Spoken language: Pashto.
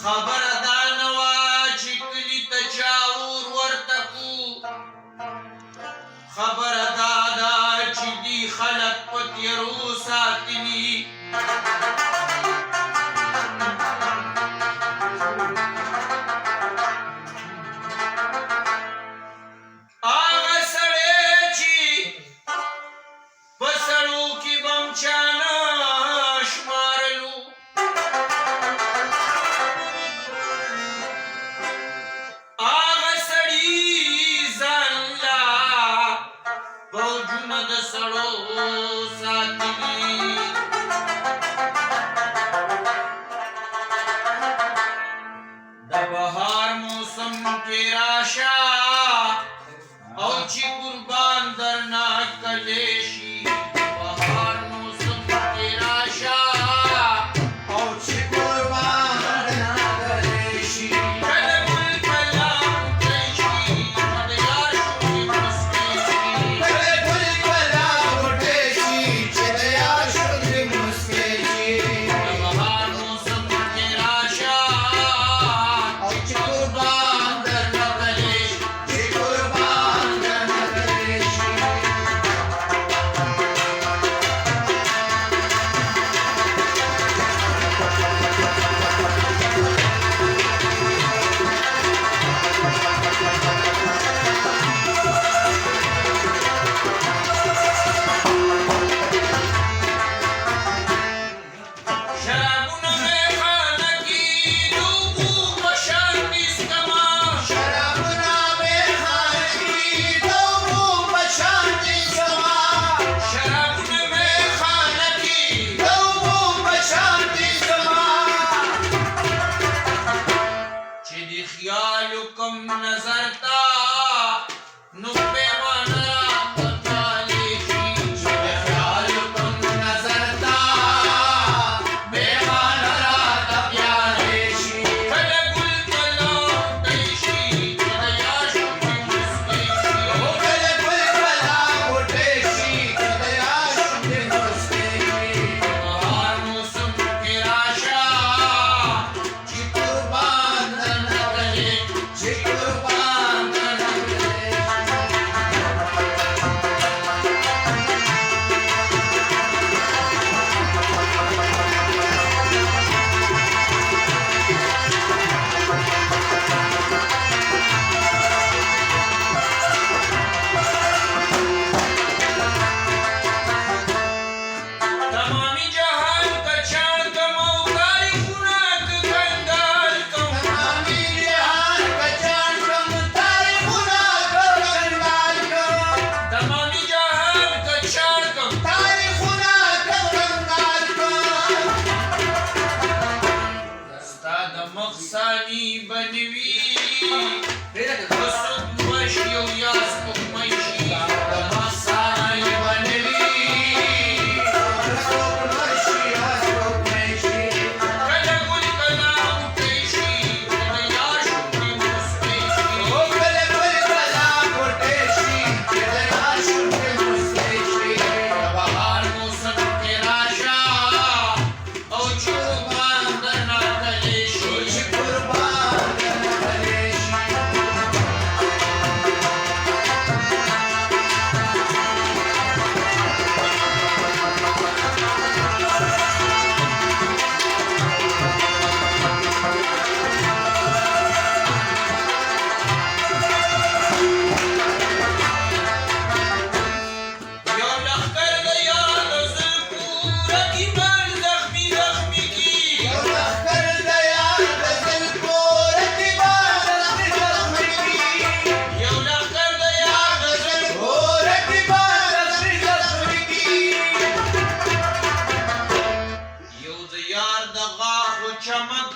خبره دا نه وه چې کلي ته چا اور ورته کو خبره دا ده چې دي خلک په تیرو ساتلي هغه سړی چې په سړو کې به م چا نه شمارلو هغه سړي ځان له فوجونه د سړو ساتلي د بهار موسم کې راشه او چې قربان درنه کلی شي بهار موسم کې راشه او چې قربان درنه کلی شي کله ګل کله موټی شي د یار شونډې مسکۍ شي کله ګل کله موټی شي چې د یار شونډې مسکۍ شي د بهار موسم کې راشه او چې قربان درنه کلی شي چې قربان درنه کلی شي شرابونه میخانه کې د اوبو په شان دي څکمه شرابونه میخانه کې د اوبو په شان دي څکمه شرابونه میخانه کې د اوبو په شان دي څکمه چې د خیال کوم نظر ته نو پیمانه راته پیالې شي چې د خیال کوم نظر ته پیمانه راته پیالې شي کله ګل کله موټی شي چې د یار شونډې مسکۍ شي کله ګل کله موټی شي چې د یار شونډې مسکۍ شي د بهار موسم کې راشه چې قربان درنه کلی چې قربان درنه کلی تمامي جهان کا چاڼ کم او تاریخونه که کنګال کم تمامي جهان کا چاڼ کم تاریخونه که کنګال کم تمامي جهان کا چاڼ کم تاریخونه که کنګال کم ستا د مخ ثاني بنوي وسوک وشي او یا سپوږمۍ شي د مخ ثاني بنوي کله ګل کله موټی شي چې د یار شونډې مسکۍ شي کله ګل کله موټی شي چې د یار شونډې مسکۍ شي د بهار موسم کې راشه او چې قربان درنه کلی شي چې قربان درنه کلی شي یو لښکر د یار د زلفو رقیبان زخمي زخمي کی یو لښکر د یار د زلفو رقیبان زخمي زخمي کی یو لښکر د یار د زلفو رقیبان زخمي زخمي کی یو د یار د غاښو چمک